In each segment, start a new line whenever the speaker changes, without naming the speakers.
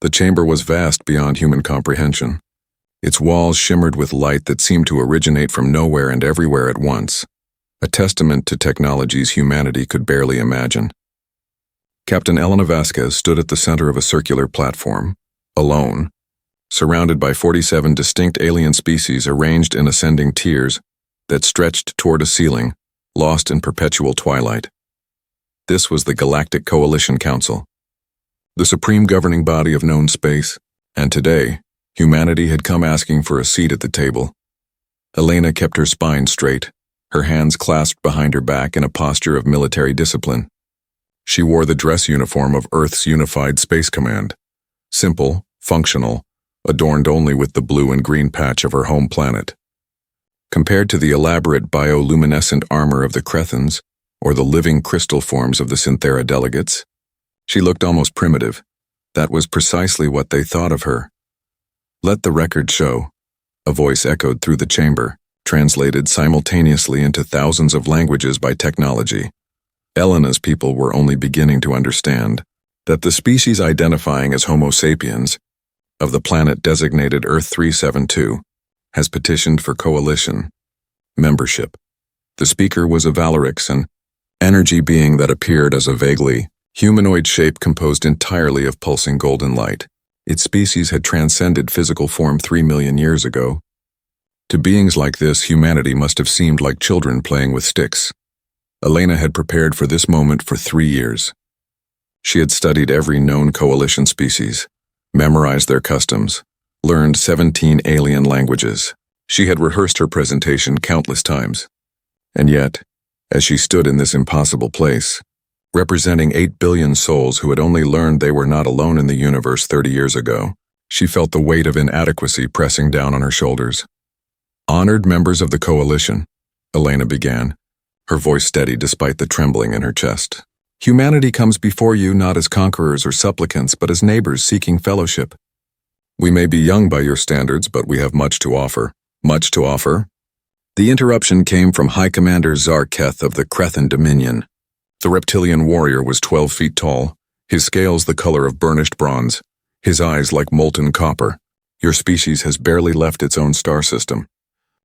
The chamber was vast beyond human comprehension. Its walls shimmered with light that seemed to originate from nowhere and everywhere at once, a testament to technologies humanity could barely imagine. Captain Elena Vasquez stood at the center of a circular platform, alone, surrounded by 47 distinct alien species arranged in ascending tiers that stretched toward a ceiling, lost in perpetual twilight. This was the Galactic Coalition Council, the supreme governing body of known space, and today, humanity had come asking for a seat at the table. Elena kept her spine straight, her hands clasped behind her back in a posture of military discipline. She wore the dress uniform of Earth's Unified Space Command, simple, functional, adorned only with the blue and green patch of her home planet. Compared to the elaborate bioluminescent armor of the Crethans, or the living crystal forms of the Synthera delegates, she looked almost primitive. That was precisely what they thought of her. "Let the record show," a voice echoed through the chamber, translated simultaneously into thousands of languages by technology. Elena's people were only beginning to understand that the species identifying as Homo sapiens, of the planet designated Earth 372, has petitioned for coalition membership. The speaker was a Valerix, an energy being that appeared as a vaguely humanoid shape composed entirely of pulsing golden light. Its species had transcended physical form 3 million years ago. To beings like this, humanity must have seemed like children playing with sticks. Elena had prepared for this moment for 3 years. She had studied every known coalition species, memorized their customs, learned 17 alien languages. She had rehearsed her presentation countless times. And yet, as she stood in this impossible place, representing 8 billion souls who had only learned they were not alone in the universe 30 years ago, she felt the weight of inadequacy pressing down on her shoulders. "Honored members of the coalition," Elena began, her voice steady despite the trembling in her chest. "Humanity comes before you not as conquerors or supplicants, but as neighbors seeking fellowship. We may be young by your standards, but we have much to offer." "Much to offer?" The interruption came from High Commander Zarketh of the Crethan Dominion. The reptilian warrior was 12 feet tall, his scales the color of burnished bronze, his eyes like molten copper. "Your species has barely left its own star system.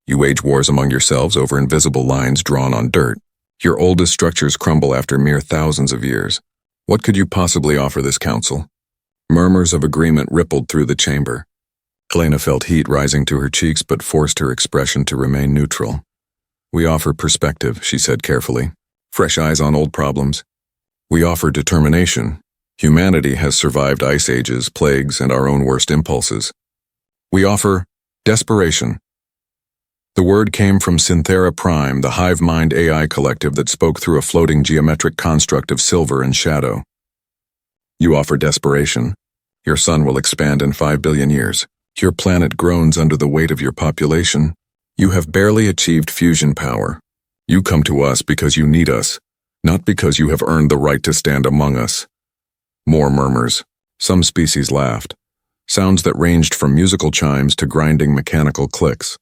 You wage wars among yourselves over invisible lines drawn on dirt. Your oldest structures crumble after mere thousands of years. What could you possibly offer this council?" Murmurs of agreement rippled through the chamber. Elena felt heat rising to her cheeks but forced her expression to remain neutral. "We offer perspective," she said carefully. "Fresh eyes on old problems. We offer determination. Humanity has survived ice ages, plagues, and our own worst impulses. We offer desperation." The word came from Synthera Prime, the hive mind AI collective that spoke through a floating geometric construct of silver and shadow. "You offer desperation. Your sun will expand in 5 billion years. Your planet groans under the weight of your population. You have barely achieved fusion power. You come to us because you need us, not because you have earned the right to stand among us." More murmurs. Some species laughed, sounds that ranged from musical chimes to grinding mechanical clicks.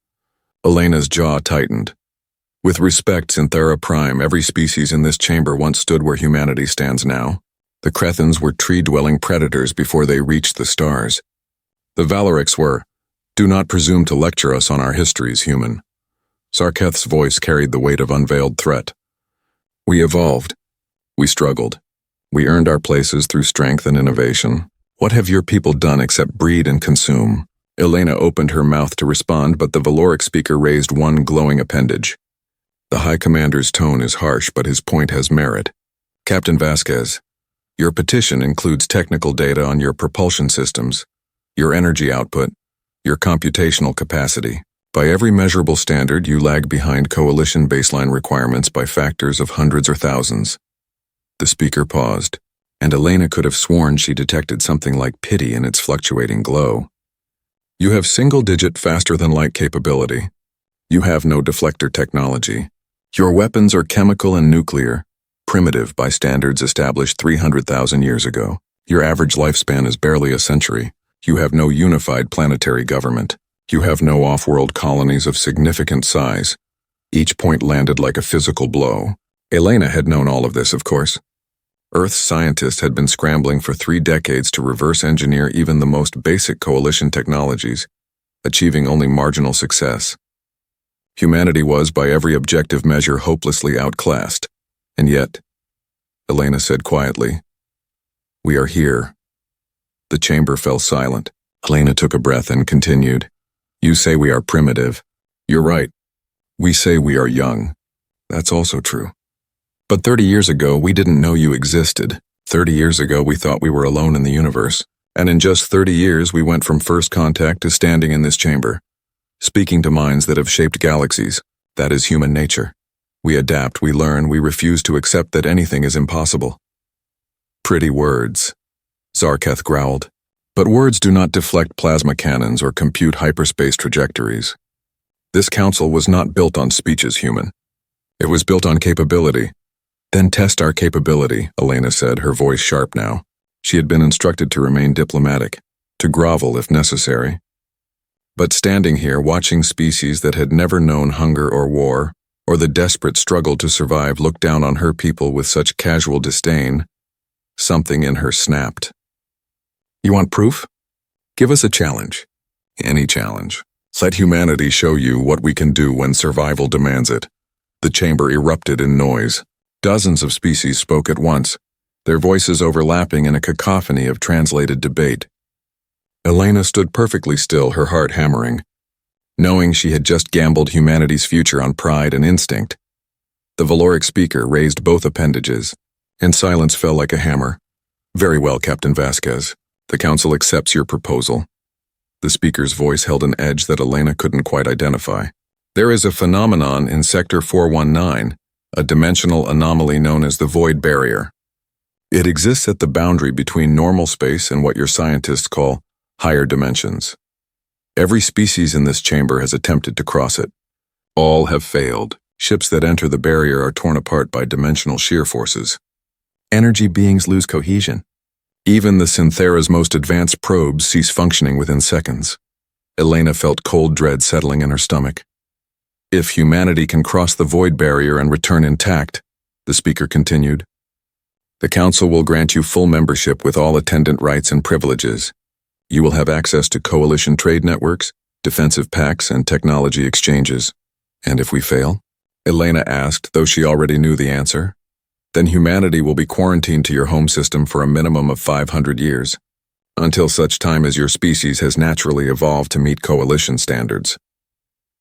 Elena's jaw tightened. With respect, Synthera Prime, every species in this chamber once stood where humanity stands now. The Crethans were tree-dwelling predators before they reached the stars. The Valerix were, "Do not presume to lecture us on our histories, human." Zarketh's voice carried the weight of unveiled threat. "We evolved. We struggled. We earned our places through strength and innovation. What have your people done except breed and consume?" Elena opened her mouth to respond, but the Valoric speaker raised one glowing appendage. "The High Commander's tone is harsh, but his point has merit. Captain Vasquez, your petition includes technical data on your propulsion systems, your energy output, your computational capacity. By every measurable standard, you lag behind coalition baseline requirements by factors of hundreds or thousands." The speaker paused, and Elena could have sworn she detected something like pity in its fluctuating glow. "You have single-digit faster-than-light capability. You have no deflector technology. Your weapons are chemical and nuclear, primitive by standards established 300,000 years ago. Your average lifespan is barely a century. You have no unified planetary government. You have no off-world colonies of significant size. Each point landed like a physical blow. Elena had known all of this, of course. Earth's scientists had been scrambling for 3 decades to reverse engineer even the most basic coalition technologies, achieving only marginal success. Humanity was, by every objective measure, hopelessly outclassed. And yet, Elena said quietly, "We are here." The chamber fell silent. Elena took a breath and continued, "You say we are primitive. You're right. We say we are young. That's also true. But 30 years ago, we didn't know you existed. 30 years ago, we thought we were alone in the universe. And in just 30 years, we went from first contact to standing in this chamber, speaking to minds that have shaped galaxies. That is human nature. We adapt, we learn, we refuse to accept that anything is impossible." "Pretty words," Zarketh growled. "But words do not deflect plasma cannons or compute hyperspace trajectories. This council was not built on speeches, human. It was built on capability." "Then test our capability," Elena said, her voice sharp now. She had been instructed to remain diplomatic, to grovel if necessary. But standing here, watching species that had never known hunger or war, or the desperate struggle to survive, look down on her people with such casual disdain, something in her snapped. "You want proof? Give us a challenge. Any challenge. Let humanity show you what we can do when survival demands it." The chamber erupted in noise. Dozens of species spoke at once, their voices overlapping in a cacophony of translated debate. Elena stood perfectly still, her heart hammering, knowing she had just gambled humanity's future on pride and instinct. The Valoric speaker raised both appendages, and silence fell like a hammer. "Very well, Captain Vasquez. The Council accepts your proposal." The speaker's voice held an edge that Elena couldn't quite identify. "There is a phenomenon in Sector 419, a dimensional anomaly known as the void barrier. It exists at the boundary between normal space and what your scientists call higher dimensions. Every species in this chamber has attempted to cross it. All have failed. Ships that enter the barrier are torn apart by dimensional shear forces. Energy beings lose cohesion. Even the Synthera's most advanced probes cease functioning within seconds." Elena felt cold dread settling in her stomach. "If humanity can cross the void barrier and return intact," the speaker continued, "the Council will grant you full membership with all attendant rights and privileges. You will have access to coalition trade networks, defensive pacts, and technology exchanges." "And if we fail?" Elena asked, though she already knew the answer. "Then humanity will be quarantined to your home system for a minimum of 500 years, until such time as your species has naturally evolved to meet coalition standards."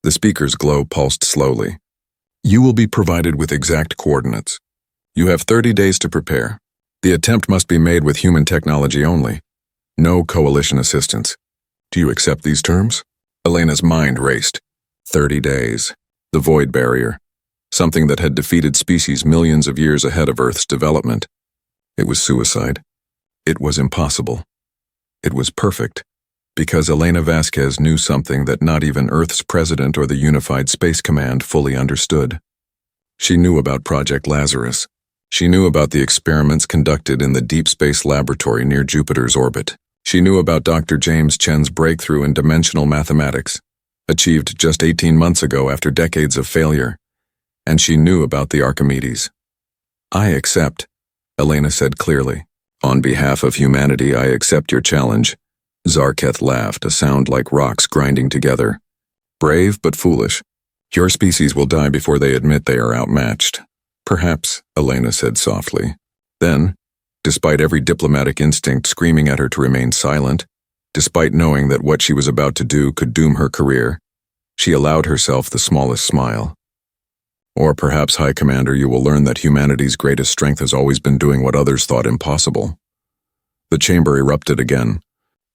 The speaker's glow pulsed slowly. "You will be provided with exact coordinates. You have 30 days to prepare. The attempt must be made with human technology only. No coalition assistance. Do you accept these terms?" Elena's mind raced. 30 days. The void barrier. Something that had defeated species millions of years ahead of Earth's development. It was suicide. It was impossible. It was perfect, because Elena Vasquez knew something that not even Earth's president or the Unified Space Command fully understood. She knew about Project Lazarus. She knew about the experiments conducted in the Deep Space Laboratory near Jupiter's orbit. She knew about Dr. James Chen's breakthrough in dimensional mathematics, achieved just 18 months ago after decades of failure. And she knew about the Archimedes. "I accept," Elena said clearly. "On behalf of humanity, I accept your challenge." Zarketh laughed, a sound like rocks grinding together. "Brave but foolish. Your species will die before they admit they are outmatched." "Perhaps," Elena said softly. Then, despite every diplomatic instinct screaming at her to remain silent, despite knowing that what she was about to do could doom her career, she allowed herself the smallest smile. "Or perhaps, High Commander, you will learn that humanity's greatest strength has always been doing what others thought impossible." The chamber erupted again,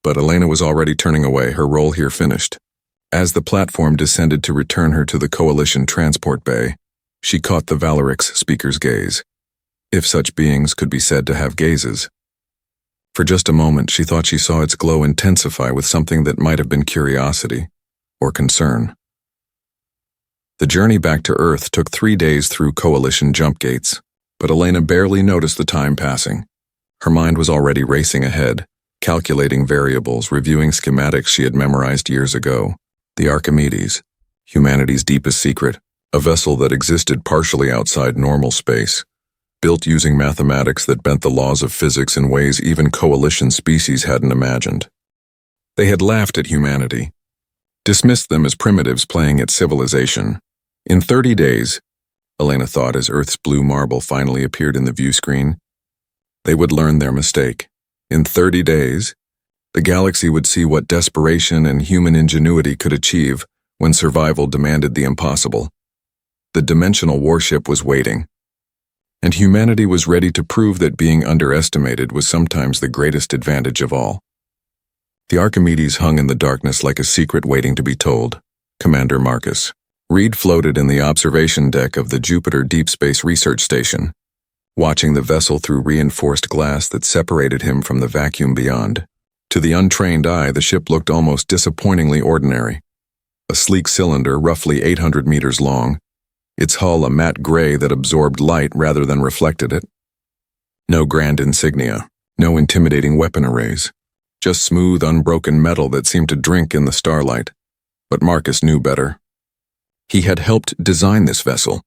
but Elena was already turning away, her role here finished. As the platform descended to return her to the Coalition transport bay, she caught the Valoric's speaker's gaze, if such beings could be said to have gazes. For just a moment, she thought she saw its glow intensify with something that might have been curiosity or concern. The journey back to Earth took 3 days through Coalition jump gates, but Elena barely noticed the time passing. Her mind was already racing ahead, calculating variables, reviewing schematics she had memorized years ago. The Archimedes, humanity's deepest secret, a vessel that existed partially outside normal space, built using mathematics that bent the laws of physics in ways even coalition species hadn't imagined. They had laughed at humanity, dismissed them as primitives playing at civilization. In 30 days, Elena thought as Earth's blue marble finally appeared in the view screen, they would learn their mistake. In 30 days, the galaxy would see what desperation and human ingenuity could achieve when survival demanded the impossible. The dimensional warship was waiting, and humanity was ready to prove that being underestimated was sometimes the greatest advantage of all. The Archimedes hung in the darkness like a secret waiting to be told. Commander Marcus Reed floated in the observation deck of the Jupiter Deep Space Research Station, watching the vessel through reinforced glass that separated him from the vacuum beyond. To the untrained eye, the ship looked almost disappointingly ordinary. A sleek cylinder roughly 800 meters long, its hull a matte gray that absorbed light rather than reflected it. No grand insignia, no intimidating weapon arrays, just smooth, unbroken metal that seemed to drink in the starlight. But Marcus knew better. He had helped design this vessel.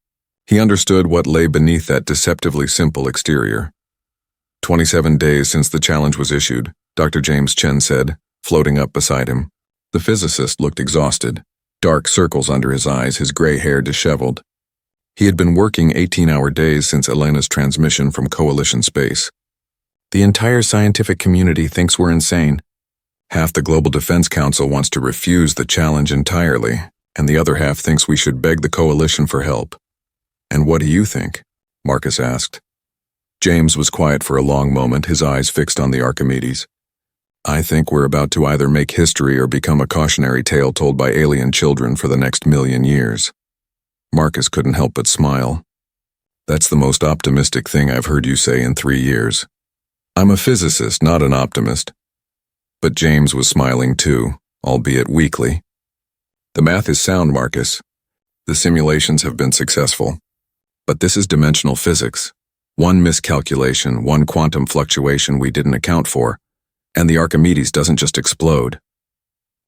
He understood what lay beneath that deceptively simple exterior. 27 days since the challenge was issued, Dr. James Chen said, floating up beside him. The physicist looked exhausted, dark circles under his eyes, his gray hair disheveled. He had been working 18-hour days since Elena's transmission from Coalition space. The entire scientific community thinks we're insane. Half the Global Defense Council wants to refuse the challenge entirely, and the other half thinks we should beg the Coalition for help. And what do you think? Marcus asked. James was quiet for a long moment, his eyes fixed on the Archimedes. I think we're about to either make history or become a cautionary tale told by alien children for the next 1,000,000 years. Marcus couldn't help but smile. That's the most optimistic thing I've heard you say in 3 years. I'm a physicist, not an optimist. But James was smiling too, albeit weakly. The math is sound, Marcus. The simulations have been successful. But this is dimensional physics. One miscalculation, one quantum fluctuation we didn't account for, and the Archimedes doesn't just explode.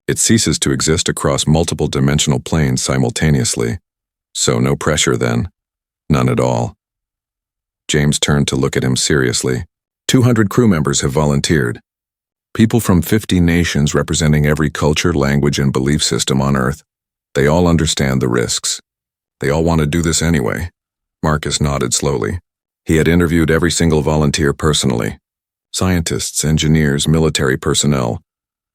It ceases to exist across multiple dimensional planes simultaneously. So no pressure then. None at all. James turned to look at him seriously. 200 crew members have volunteered. People from 50 nations representing every culture, language, and belief system on Earth. They all understand the risks. They all want to do this anyway. Marcus nodded slowly. He had interviewed every single volunteer personally. Scientists, engineers, military personnel,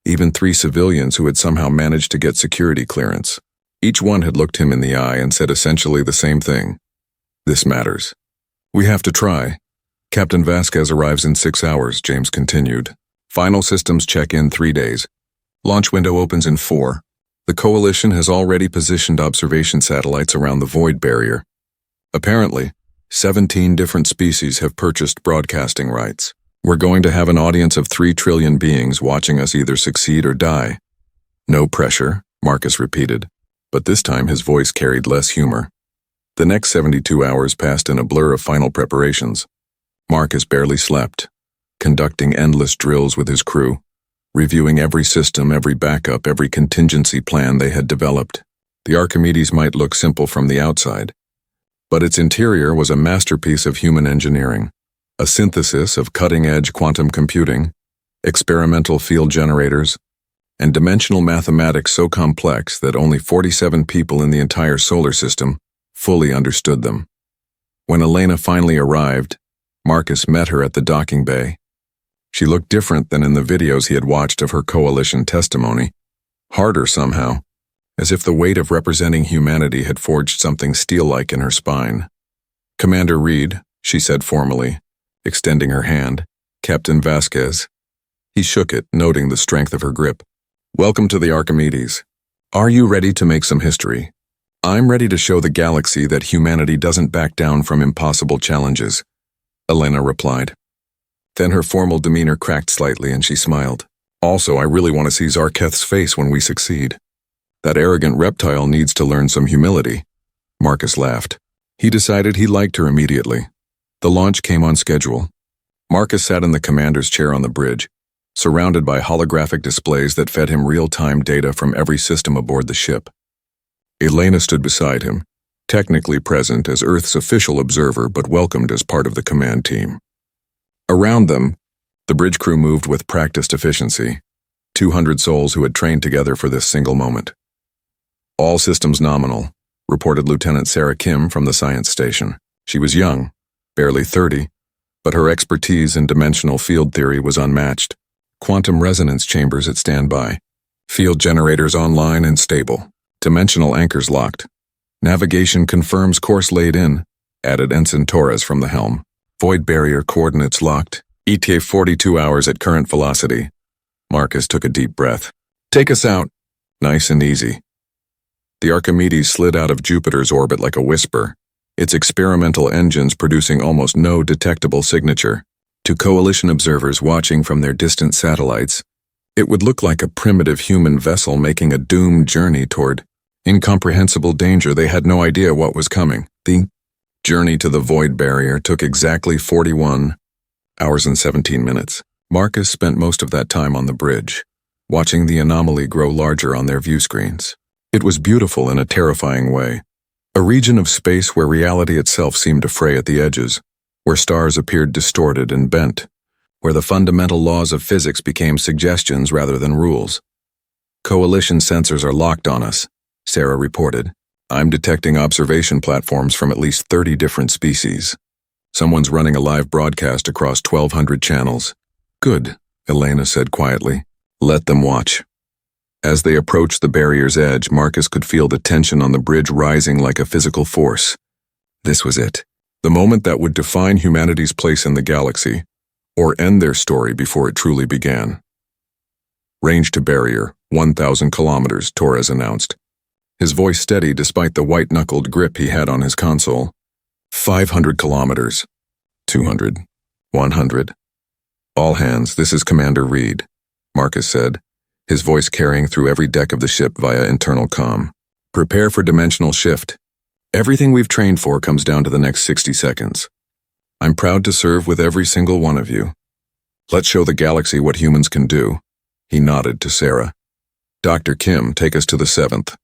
even 3 civilians who had somehow managed to get security clearance. Each one had looked him in the eye and said essentially the same thing. This matters. We have to try. Captain Vasquez arrives in 6 hours, James continued. Final systems check in 3 days. Launch window opens in 4. The Coalition has already positioned observation satellites around the void barrier. Apparently, 17 different species have purchased broadcasting rights. We're going to have an audience of 3 trillion beings watching us either succeed or die. No pressure, Marcus repeated, but this time his voice carried less humor. The next 72 hours passed in a blur of final preparations. Marcus barely slept, conducting endless drills with his crew, reviewing every system, every backup, every contingency plan they had developed. The Archimedes might look simple from the outside, but its interior was a masterpiece of human engineering, a synthesis of cutting-edge quantum computing, experimental field generators, and dimensional mathematics so complex that only 47 people in the entire solar system fully understood them. When Elena finally arrived, Marcus met her at the docking bay. She looked different than in the videos he had watched of her Coalition testimony, harder somehow, as if the weight of representing humanity had forged something steel-like in her spine. Commander Reed, she said formally, extending her hand. Captain Vasquez. He shook it, noting the strength of her grip. Welcome to the Archimedes. Are you ready to make some history? I'm ready to show the galaxy that humanity doesn't back down from impossible challenges, Elena replied. Then her formal demeanor cracked slightly and she smiled. Also, I really want to see Zarketh's face when we succeed. That arrogant reptile needs to learn some humility. Marcus laughed. He decided he liked her immediately. The launch came on schedule. Marcus sat in the commander's chair on the bridge, surrounded by holographic displays that fed him real-time data from every system aboard the ship. Elena stood beside him, technically present as Earth's official observer but welcomed as part of the command team. Around them, the bridge crew moved with practiced efficiency, 200 souls who had trained together for this single moment. All systems nominal, reported Lieutenant Sarah Kim from the science station. She was young, barely 30, but her expertise in dimensional field theory was unmatched. Quantum resonance chambers at standby. Field generators online and stable. Dimensional anchors locked. Navigation confirms course laid in, added Ensign Torres from the helm. Void barrier coordinates locked. ETA 42 hours at current velocity. Marcus took a deep breath. Take us out. Nice and easy. The Archimedes slid out of Jupiter's orbit like a whisper, its experimental engines producing almost no detectable signature. To coalition observers watching from their distant satellites, it would look like a primitive human vessel making a doomed journey toward incomprehensible danger. They had no idea what was coming. The journey to the void barrier took exactly 41 hours and 17 minutes. Marcus spent most of that time on the bridge, watching the anomaly grow larger on their view screens. It was beautiful in a terrifying way. A region of space where reality itself seemed to fray at the edges, where stars appeared distorted and bent, where the fundamental laws of physics became suggestions rather than rules. Coalition sensors are locked on us, Sarah reported. I'm detecting observation platforms from at least 30 different species. Someone's running a live broadcast across 1,200 channels. Good, Elena said quietly. Let them watch. As they approached the barrier's edge, Marcus could feel the tension on the bridge rising like a physical force. This was it. The moment that would define humanity's place in the galaxy, or end their story before it truly began. Range to barrier, 1,000 kilometers, Torres announced. His voice steady despite the white-knuckled grip he had on his console. 500 kilometers. 200. 100. All hands, this is Commander Reed, Marcus said, his voice carrying through every deck of the ship via internal comm. Prepare for dimensional shift. Everything we've trained for comes down to the next 60 seconds. I'm proud to serve with every single one of you. Let's show the galaxy what humans can do. He nodded to Sarah. Dr. Kim, take us to the 7th.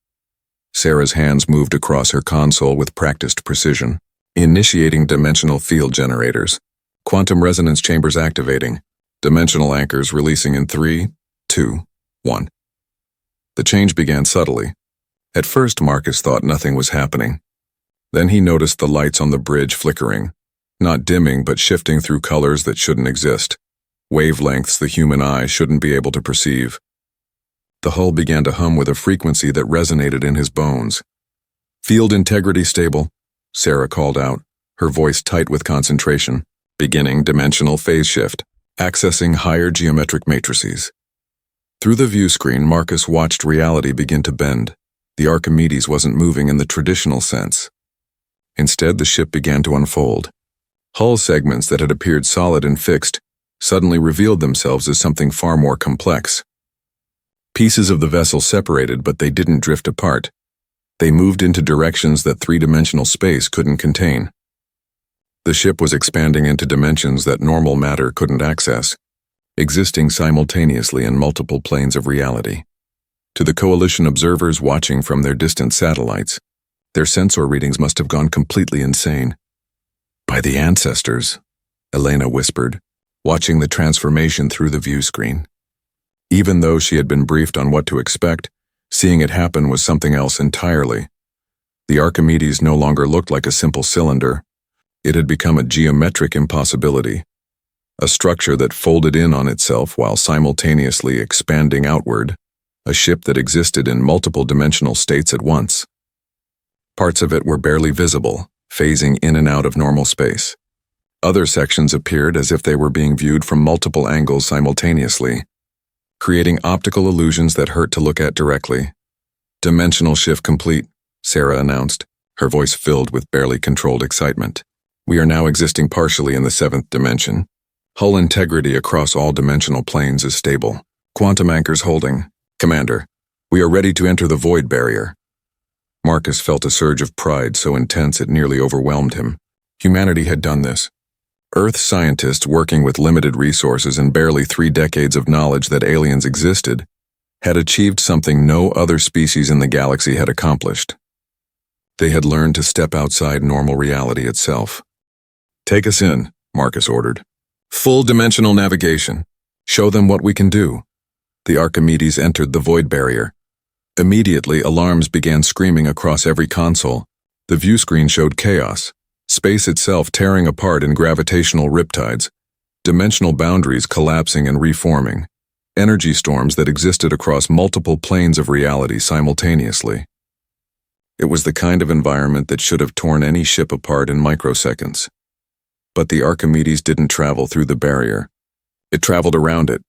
Sarah's hands moved across her console with practiced precision. Initiating dimensional field generators. Quantum resonance chambers activating. Dimensional anchors releasing in 3, 2, 1. The change began subtly. At first, Marcus thought nothing was happening. Then he noticed the lights on the bridge flickering, not dimming but shifting through colors that shouldn't exist, wavelengths the human eye shouldn't be able to perceive. The hull began to hum with a frequency that resonated in his bones. Field integrity stable, Sarah called out, her voice tight with concentration. Beginning dimensional phase shift, accessing higher geometric matrices. Through the view screen, Marcus watched reality begin to bend. The Archimedes wasn't moving in the traditional sense. Instead, the ship began to unfold. Hull segments that had appeared solid and fixed suddenly revealed themselves as something far more complex. Pieces of the vessel separated, but they didn't drift apart. They moved into directions that three-dimensional space couldn't contain. The ship was expanding into dimensions that normal matter couldn't access, existing simultaneously in multiple planes of reality. To the coalition observers watching from their distant satellites, their sensor readings must have gone completely insane. By the ancestors, Elena whispered, watching the transformation through the view screen. Even though she had been briefed on what to expect, seeing it happen was something else entirely. The Archimedes no longer looked like a simple cylinder. It had become a geometric impossibility, a structure that folded in on itself while simultaneously expanding outward, a ship that existed in multiple dimensional states at once. Parts of it were barely visible, phasing in and out of normal space. Other sections appeared as if they were being viewed from multiple angles simultaneously, creating optical illusions that hurt to look at directly. Dimensional shift complete, Sarah announced, her voice filled with barely controlled excitement. We are now existing partially in the 7th dimension. Hull integrity across all dimensional planes is stable. Quantum anchors holding. Commander, we are ready to enter the void barrier. Marcus felt a surge of pride so intense it nearly overwhelmed him. Humanity had done this. Earth scientists working with limited resources and barely 3 decades of knowledge that aliens existed had achieved something no other species in the galaxy had accomplished. They had learned to step outside normal reality itself. "Take us in," Marcus ordered. "Full dimensional navigation. Show them what we can do." The Archimedes entered the void barrier. Immediately, alarms began screaming across every console. The view screen showed chaos, space itself tearing apart in gravitational riptides, dimensional boundaries collapsing and reforming, energy storms that existed across multiple planes of reality simultaneously. It was the kind of environment that should have torn any ship apart in microseconds. But the Archimedes didn't travel through the barrier. It traveled around it.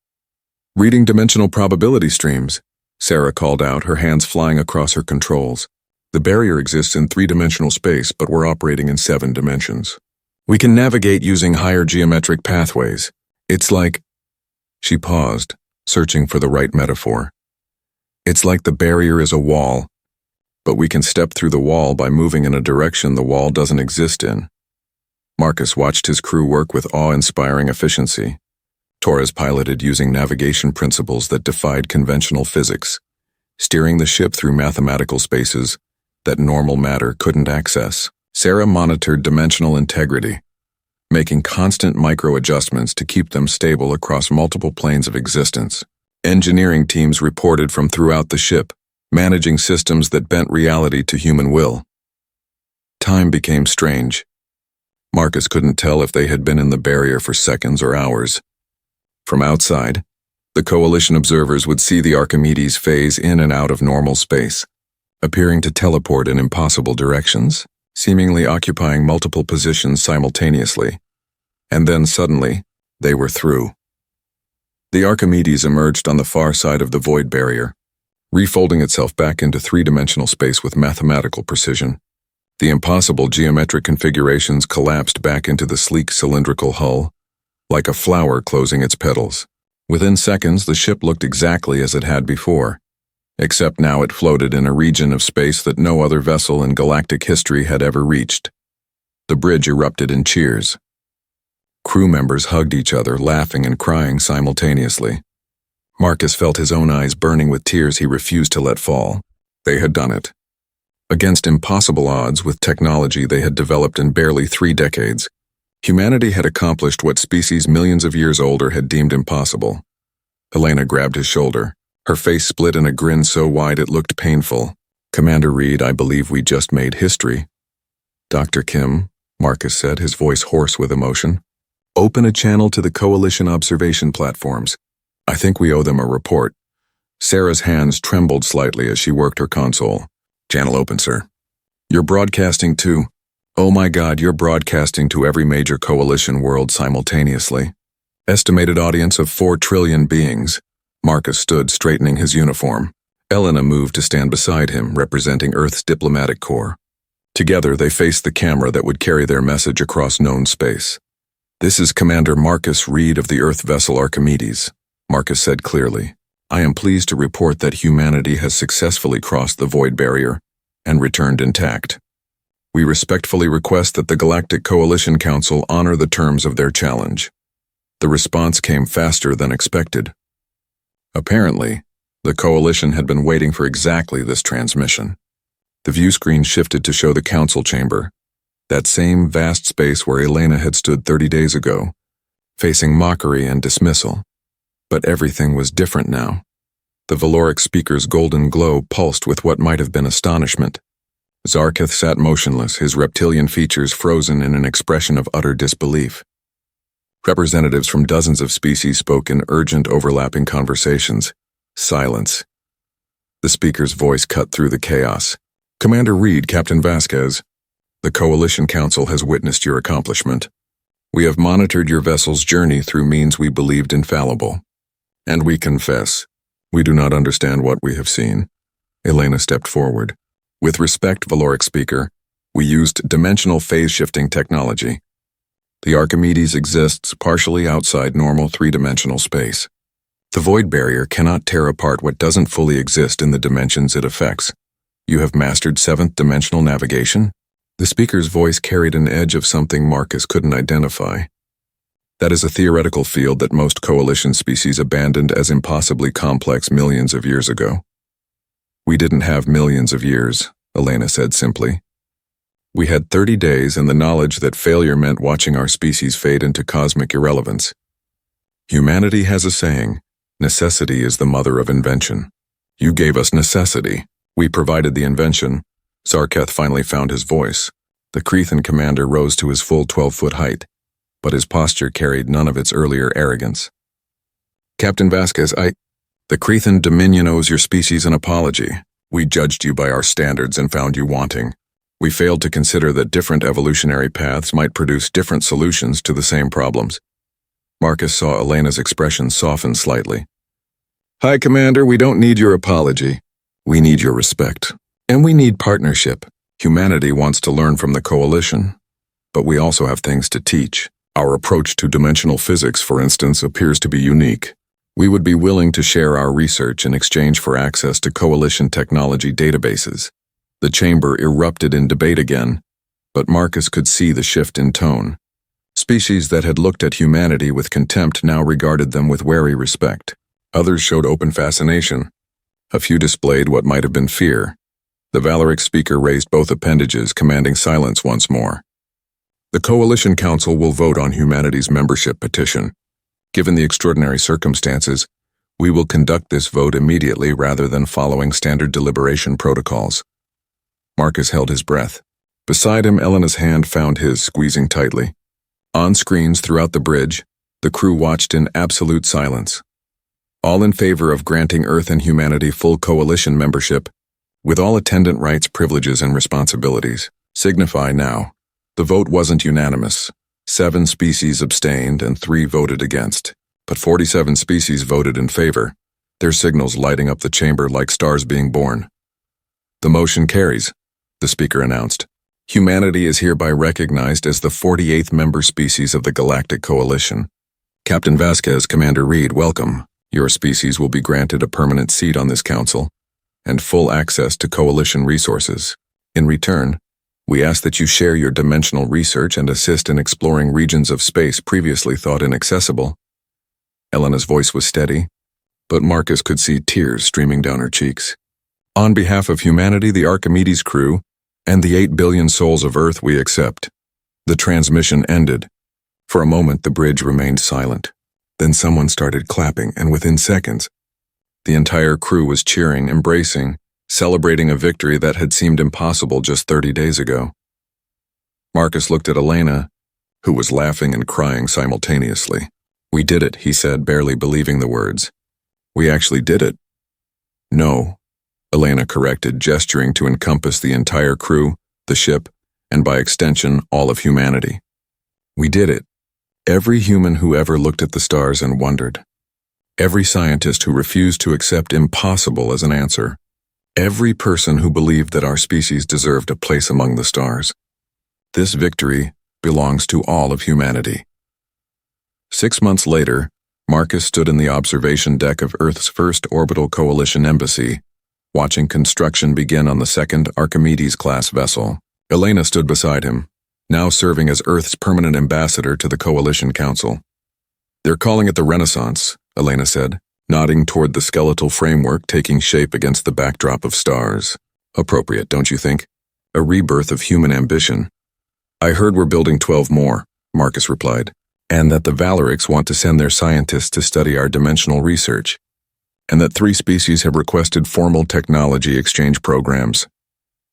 "Reading dimensional probability streams," Sarah called out, her hands flying across her controls. "The barrier exists in 3-dimensional space, but we're operating in 7 dimensions. We can navigate using higher geometric pathways. It's like—" She paused, searching for the right metaphor. "It's like the barrier is a wall, but we can step through the wall by moving in a direction the wall doesn't exist in." Marcus watched his crew work with awe-inspiring efficiency. Torres piloted using navigation principles that defied conventional physics, steering the ship through mathematical spaces that normal matter couldn't access. Sarah monitored dimensional integrity, making constant micro-adjustments to keep them stable across multiple planes of existence. Engineering teams reported from throughout the ship, managing systems that bent reality to human will. Time became strange. Marcus couldn't tell if they had been in the barrier for seconds or hours. From outside, the Coalition observers would see the Archimedes phase in and out of normal space, appearing to teleport in impossible directions, seemingly occupying multiple positions simultaneously. And then suddenly, they were through. The Archimedes emerged on the far side of the void barrier, refolding itself back into 3-dimensional space with mathematical precision. The impossible geometric configurations collapsed back into the sleek cylindrical hull, like a flower closing its petals. Within seconds, the ship looked exactly as it had before, except now it floated in a region of space that no other vessel in galactic history had ever reached. The bridge erupted in cheers. Crew members hugged each other, laughing and crying simultaneously. Marcus felt his own eyes burning with tears he refused to let fall. They had done it. Against impossible odds with technology they had developed in barely 3 decades, humanity had accomplished what species millions of years older had deemed impossible. Elena grabbed his shoulder, her face split in a grin so wide it looked painful. "Commander Reed, I believe we just made history." "Dr. Kim," Marcus said, his voice hoarse with emotion, "open a channel to the Coalition observation platforms. I think we owe them a report." Sarah's hands trembled slightly as she worked her console. "Channel open, sir." "You're broadcasting to—" "Oh my God, you're broadcasting to every major Coalition world simultaneously. Estimated audience of 4 trillion beings." Marcus stood, straightening his uniform. Elena moved to stand beside him, representing Earth's diplomatic corps. Together, they faced the camera that would carry their message across known space. "This is Commander Marcus Reed of the Earth vessel Archimedes," Marcus said clearly. "I am pleased to report that humanity has successfully crossed the void barrier and returned intact. We respectfully request that the Galactic Coalition Council honor the terms of their challenge." The response came faster than expected. Apparently, the Coalition had been waiting for exactly this transmission. The view screen shifted to show the council chamber, that same vast space where Elena had stood 30 days ago, facing mockery and dismissal. But everything was different now. The Valoric speaker's golden glow pulsed with what might have been astonishment. Zarketh sat motionless, his reptilian features frozen in an expression of utter disbelief. Representatives from dozens of species spoke in urgent, overlapping conversations. Silence. The speaker's voice cut through the chaos. "Commander Reed, Captain Vasquez, the Coalition Council has witnessed your accomplishment. We have monitored your vessel's journey through means we believed infallible. And we confess, we do not understand what we have seen." Elena stepped forward. "With respect, Valoric speaker, we used dimensional phase-shifting technology. The Archimedes exists partially outside normal 3-dimensional space. The void barrier cannot tear apart what doesn't fully exist in the dimensions it affects. You have mastered 7th-dimensional navigation?" The speaker's voice carried an edge of something Marcus couldn't identify. "That is a theoretical field that most Coalition species abandoned as impossibly complex millions of years ago." "We didn't have millions of years," Elena said simply. We had 30 days and the knowledge that failure meant watching our species fade into cosmic irrelevance. Humanity has a saying, necessity is the mother of invention. You gave us necessity. We provided the invention. Zarketh finally found his voice. The Cretan commander rose to his full 12-foot height, but his posture carried none of its earlier arrogance. Captain Vasquez, The Cretan Dominion owes your species an apology. We judged you by our standards and found you wanting. We failed to consider that different evolutionary paths might produce different solutions to the same problems. Marcus saw Elena's expression soften slightly. High Commander, we don't need your apology. We need your respect. And we need partnership. Humanity wants to learn from the Coalition, but we also have things to teach. Our approach to dimensional physics, for instance, appears to be unique. We would be willing to share our research in exchange for access to Coalition technology databases. The chamber erupted in debate again, but Marcus could see the shift in tone. Species that had looked at humanity with contempt now regarded them with wary respect. Others showed open fascination. A few displayed what might have been fear. The Valoric speaker raised both appendages, commanding silence once more. The Coalition Council will vote on humanity's membership petition. Given the extraordinary circumstances, we will conduct this vote immediately rather than following standard deliberation protocols. Marcus held his breath. Beside him, Elena's hand found his, squeezing tightly. On screens throughout the bridge, the crew watched in absolute silence. All in favor of granting Earth and humanity full Coalition membership, with all attendant rights, privileges, and responsibilities. Signify now. The vote wasn't unanimous. 7 species abstained and 3 voted against, but 47 species voted in favor, their signals lighting up the chamber like stars being born. The motion carries, the speaker announced. Humanity is hereby recognized as the 48th member species of the Galactic Coalition. Captain Vasquez, Commander Reed, welcome. Your species will be granted a permanent seat on this council and full access to Coalition resources. In return, we ask that you share your dimensional research and assist in exploring regions of space previously thought inaccessible. Elena's voice was steady, but Marcus could see tears streaming down her cheeks. On behalf of humanity, the Archimedes crew, and the 8 billion souls of Earth, we accept. The transmission ended. For a moment, the bridge remained silent. Then someone started clapping, and within seconds, the entire crew was cheering, embracing, celebrating a victory that had seemed impossible just 30 days ago. Marcus looked at Elena, who was laughing and crying simultaneously. We did it, he said, barely believing the words. We actually did it. No, Elena corrected, gesturing to encompass the entire crew, the ship, and by extension, all of humanity. We did it. Every human who ever looked at the stars and wondered. Every scientist who refused to accept impossible as an answer. Every person who believed that our species deserved a place among the stars. This victory belongs to all of humanity. 6 months later, Marcus stood in the observation deck of Earth's first orbital Coalition embassy, watching construction begin on the second Archimedes-class vessel. Elena stood beside him, now serving as Earth's permanent ambassador to the Coalition Council. They're calling it the Renaissance, Elena said, nodding toward the skeletal framework taking shape against the backdrop of stars. Appropriate, don't you think? A rebirth of human ambition. I heard we're building 12 more, Marcus replied, and that the Valorics want to send their scientists to study our dimensional research, and that 3 species have requested formal technology exchange programs.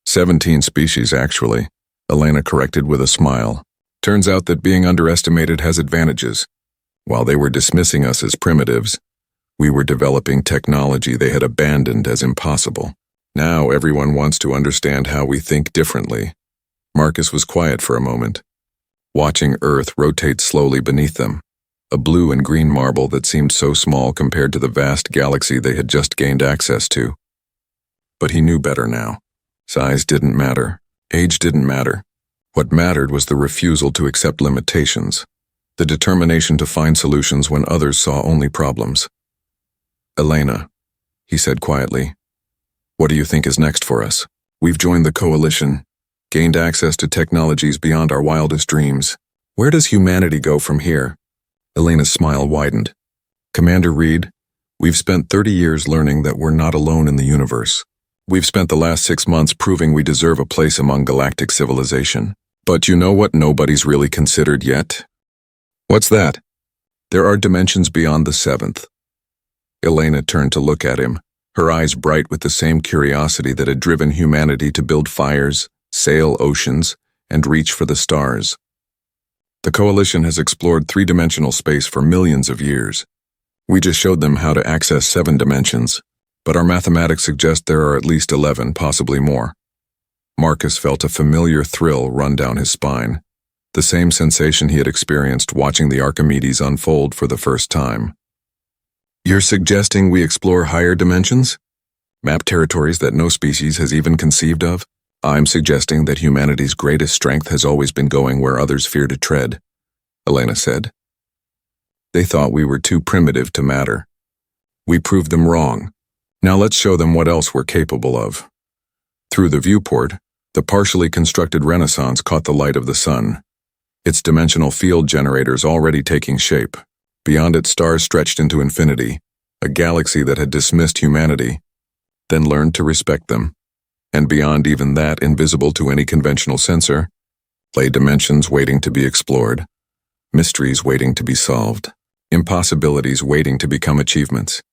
17 species, actually, Elena corrected with a smile. Turns out that being underestimated has advantages. While they were dismissing us as primitives, we were developing technology they had abandoned as impossible. Now everyone wants to understand how we think differently. Marcus was quiet for a moment, watching Earth rotate slowly beneath them, a blue and green marble that seemed so small compared to the vast galaxy they had just gained access to. But he knew better now. Size didn't matter. Age didn't matter. What mattered was the refusal to accept limitations, the determination to find solutions when others saw only problems. Elena, he said quietly, what do you think is next for us? We've joined the Coalition, gained access to technologies beyond our wildest dreams. Where does humanity go from here? Elena's smile widened. Commander Reed, we've spent 30 years learning that we're not alone in the universe. We've spent the last 6 months proving we deserve a place among galactic civilization. But you know what nobody's really considered yet? What's that? There are dimensions beyond the 7th. Elena turned to look at him, her eyes bright with the same curiosity that had driven humanity to build fires, sail oceans, and reach for the stars. The Coalition has explored 3-dimensional space for millions of years. We just showed them how to access 7 dimensions, but our mathematics suggest there are at least 11, possibly more. Marcus felt a familiar thrill run down his spine, the same sensation he had experienced watching the Archimedes unfold for the first time. You're suggesting we explore higher dimensions? Map territories that no species has even conceived of? I'm suggesting that humanity's greatest strength has always been going where others fear to tread, Elena said. They thought we were too primitive to matter. We proved them wrong. Now let's show them what else we're capable of. Through the viewport, the partially constructed Renaissance caught the light of the sun, its dimensional field generators already taking shape. Beyond it, stars stretched into infinity, a galaxy that had dismissed humanity, then learned to respect them. And beyond even that, invisible to any conventional sensor, lay dimensions waiting to be explored, mysteries waiting to be solved, impossibilities waiting to become achievements.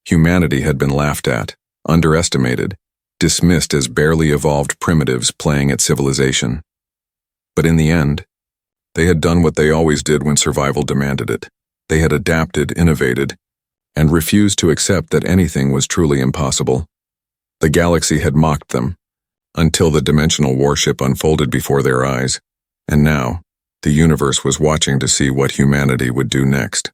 Humanity had been laughed at, underestimated, dismissed as barely evolved primitives playing at civilization. But in the end, they had done what they always did when survival demanded it. They had adapted, innovated, and refused to accept that anything was truly impossible. The galaxy had mocked them, until the dimensional warship unfolded before their eyes, and now, the universe was watching to see what humanity would do next.